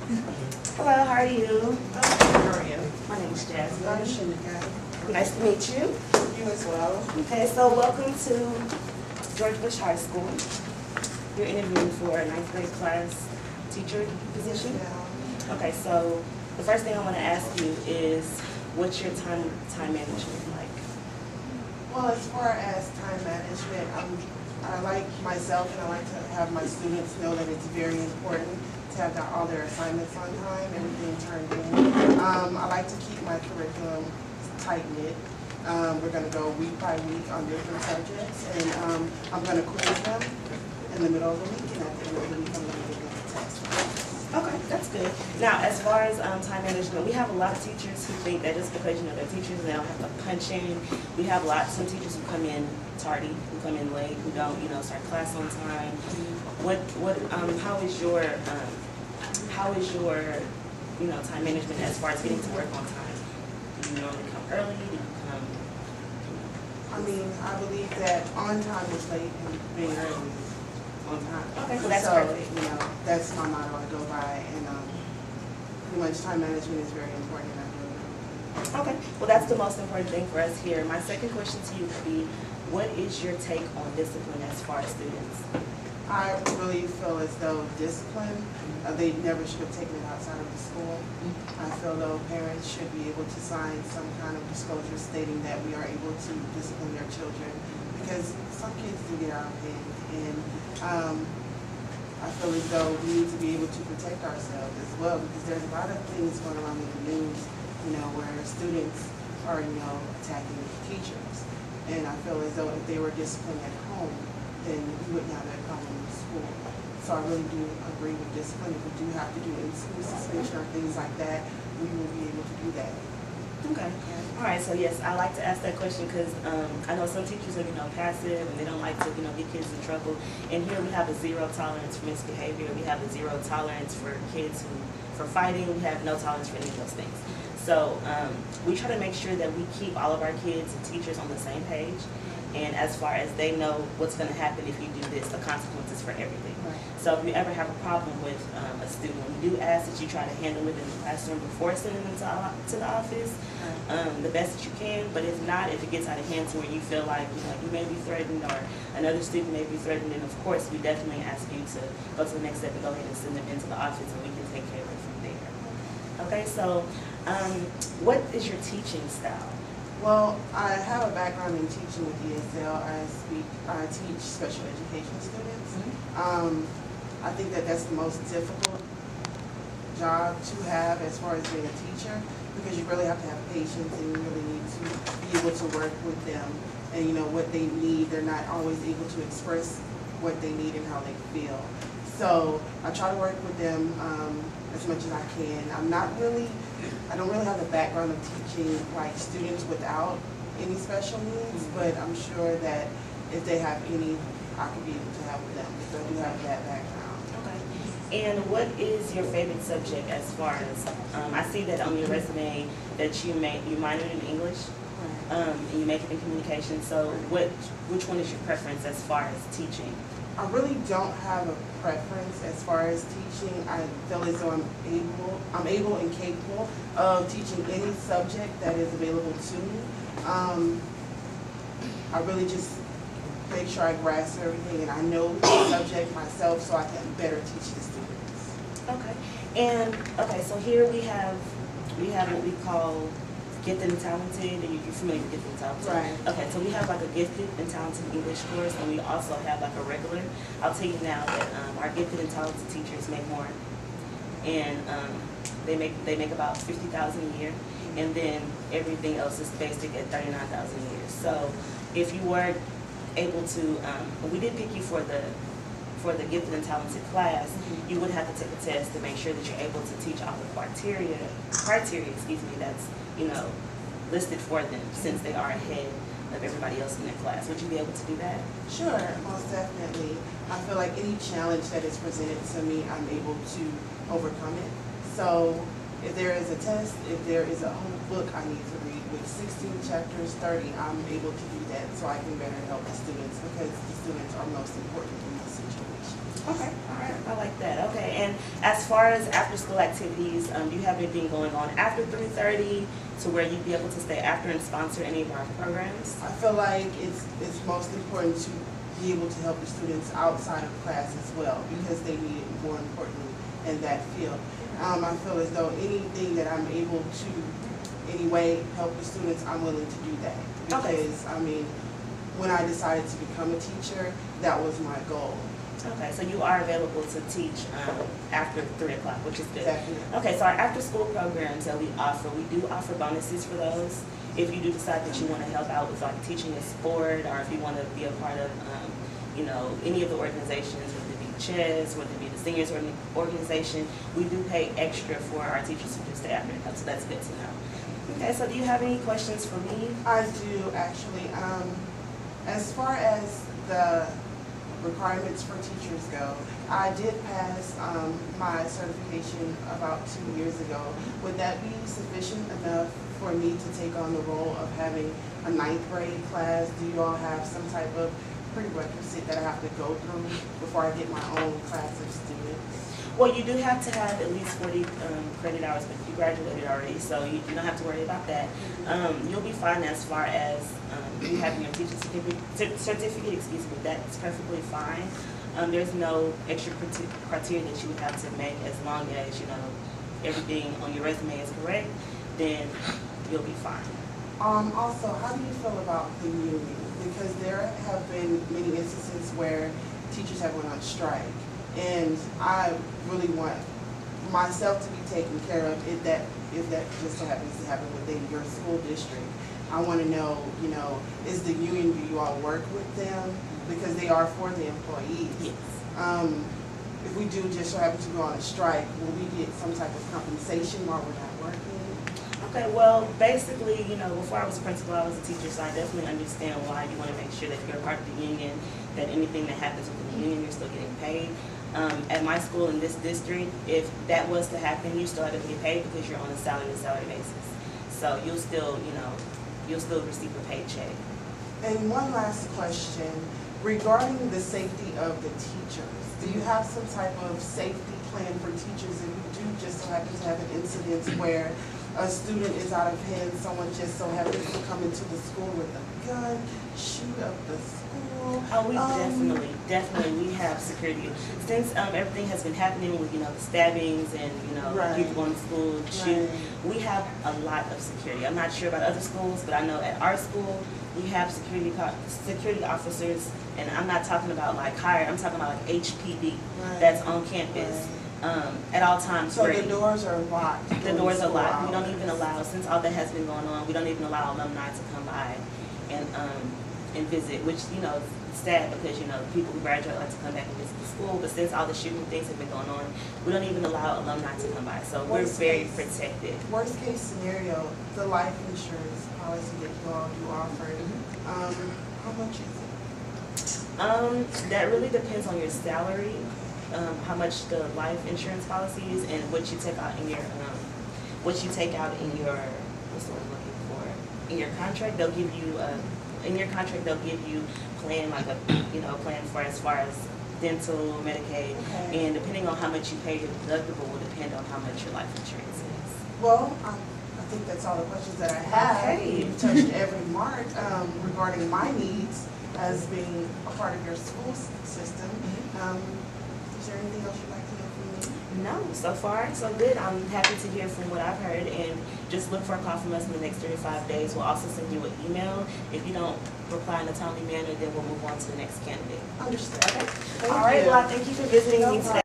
Hello, how are you? How are you? My name is Jasmine. I'm Shameka. Nice to meet you. You as well. Okay, so welcome to George Bush High School. You're interviewing for a 9th grade class teacher position? Yeah. Okay, so the first thing I want to ask you is, what's your time management like? Well, as far as time management, I like myself and I like to have my students know that it's very important to have all their assignments on time, everything turned in. I like to keep my curriculum tight-knit. We're going to go week by week on different subjects, and I'm going to quiz them in the middle of the week, and at the end of the week I'm going to give them a test. Okay, that's good. Now, as far as time management, we have a lot of teachers who think that just because, they're teachers, they don't have to punch in. We have some teachers who come in tardy, who come in late, who don't, start class on time. How is your time management as far as getting to work on time? Do you normally come early? Do you come? I believe that on time is late and being early is on time. Okay, so that's perfect. That's my motto I go by, and pretty much time management is very important. And I do it. Okay, well that's the most important thing for us here. My second question to you would be, what is your take on discipline as far as students? I really feel as though discipline, they never should have taken it outside of the school. I feel though parents should be able to sign some kind of disclosure stating that we are able to discipline their children, because some kids do get out of hand, and I feel as though we need to be able to protect ourselves as well, because there's a lot of things going around in the news, where students are, attacking teachers. And I feel as though if they were disciplined at home, then we wouldn't have that problem in school. So I really do agree with discipline. If we do have to do in-school suspension or things like that, we will be able to do that. Okay. All right. So yes, I like to ask that question because I know some teachers are passive and they don't like to get kids in trouble. And here we have a zero tolerance for misbehavior. We have a zero tolerance for kids for fighting. We have no tolerance for any of those things. So we try to make sure that we keep all of our kids and teachers on the same page. And as far as they know what's going to happen if you do this, the consequences for everything. Right. So if you ever have a problem with a student, we do ask that you try to handle it in the classroom before sending them to the office, the best that you can. But if not, if it gets out of hand to where you feel like you may be threatened or another student may be threatened, then of course we definitely ask you to go to the next step and go ahead and send them into the office, and we can take care of it from there. Okay, so what is your teaching style? Well, I have a background in teaching with ESL. I teach special education students. I think that that's the most difficult job to have as far as being a teacher, because you really have to have patience and you really need to be able to work with them and what they need. They're not always able to express what they need and how they feel. So I try to work with them as much as I can. I don't really have the background of teaching students without any special needs, but I'm sure that if they have any, I could be able to help them because I do have that background. Okay. And what is your favorite subject as far as, I see that on your resume that you minored in English, and you majored in communication, so which one is your preference as far as teaching? I really don't have a preference as far as teaching. I feel as though I'm able and capable of teaching any subject that is available to me. I really just make sure I grasp everything and I know the subject myself so I can better teach the students. Okay, so here we have what we call gifted and talented, and you're familiar with gifted and talented. Right. Okay, so we have a gifted and talented English course, and we also have a regular. I'll tell you now that our gifted and talented teachers make more, and they make about $50,000 a year, and then everything else is basic at $39,000 a year. So if you were able to, we did pick you for the gifted and talented class, you would have to take a test to make sure that you're able to teach all the criteria, that's listed for them, since they are ahead of everybody else in their class. Would you be able to do that? Sure, most definitely. I feel like any challenge that is presented to me, I'm able to overcome it. So if there is a test, if there is a whole book I need to read with 16 chapters, 30, I'm able to do that so I can better help the students, because the students are most important in this situation. Okay, all right, I like that. Okay, and as far as after-school activities, do you have anything going on after 3:30 to where you'd be able to stay after and sponsor any of our programs? I feel like it's most important to be able to help the students outside of class as well, because they need it more importantly in that field. I feel as though anything that I'm able to, anyway, help the students, I'm willing to do that. Because, I mean, when I decided to become a teacher, that was my goal. Okay, so you are available to teach after 3 o'clock, which is good. Definitely. Okay, so our after-school programs that we do offer bonuses for those. If you do decide that you want to help out with like teaching a sport, or if you want to be a part of, you know, any of the organizations, whether it be chess, whether it be the seniors organization, we do pay extra for our teachers who do stay after and help, so that's good to know. Okay, so do you have any questions for me? I do, actually. As far as the requirements for teachers go, I did pass my certification about 2 years ago. Would that be sufficient enough for me to take on the role of having a 9th grade class? Do you all have some type of prerequisite that I have to go through before I get my own class of students? Well, you do have to have at least 40 credit hours, but you graduated already, so you don't have to worry about that. You'll be fine as far as you having your teaching certificate, excuse me, that's perfectly fine. There's no extra criteria that you would have to make, as long as, you know, everything on your resume is correct, then you'll be fine. Also, how do you feel about the union? Because there have been many instances where teachers have went on strike, and I really want myself to be taken care of if that just so happens to happen within your school district. I want to know, you know, is the union, do you all work with them? Because they are for the employees. Yes. If we do just so happen to go on a strike, will we get some type of compensation while we're not working? Okay, well, basically, you know, before I was a principal, I was a teacher, so I definitely understand why you want to make sure that if you're a part of the union, that anything that happens within the union, you're still getting paid. At my school in this district, if that was to happen, you still have to get paid because you're on a salary-to-salary basis. So you'll still, you know, you'll still receive a paycheck. And one last question, regarding the safety of the teachers, do you have some type of safety plan for teachers if you do just so happen to have an incident where a student is out of hand, someone just so happens to come into the school with a gun, shoot up the school? Oh, we definitely, we have security. Since everything has been happening with, you know, the stabbings and, you know, people going to school to shoot, we have a lot of security. I'm not sure about other schools, but I know at our school, we have security officers, and I'm not talking about like hired, I'm talking about like HPD that's on campus. At all times. So the doors are locked? The doors are locked. We don't even allow, since all that has been going on, we don't even allow alumni to come by and visit, which, you know, is sad because, you know, people who graduate like to come back and visit the school, but since all the shooting things have been going on, we don't even allow alumni to come by, so we're very protected. Worst case scenario, the life insurance policy that you all do offer, how much is it? That really depends on your salary. How much the life insurance policy is and what you take out in your what's the word I'm looking for, in your contract. They'll give you in your contract they'll give you plan, like a plan for as far as dental, Medicaid, and depending on how much you pay, your deductible will depend on how much your life insurance is. Well, I think that's all the questions that I have. You've touched every mark regarding my needs as being a part of your school system. Is there anything else you'd like to know from me? No, so far so good. I'm happy to hear from what I've heard, and just look for a call from us in the next 35 days. We'll also send you an email. If you don't reply in a timely manner, then we'll move on to the next candidate. Understood. Okay. All right. Well, thank you for visiting me today.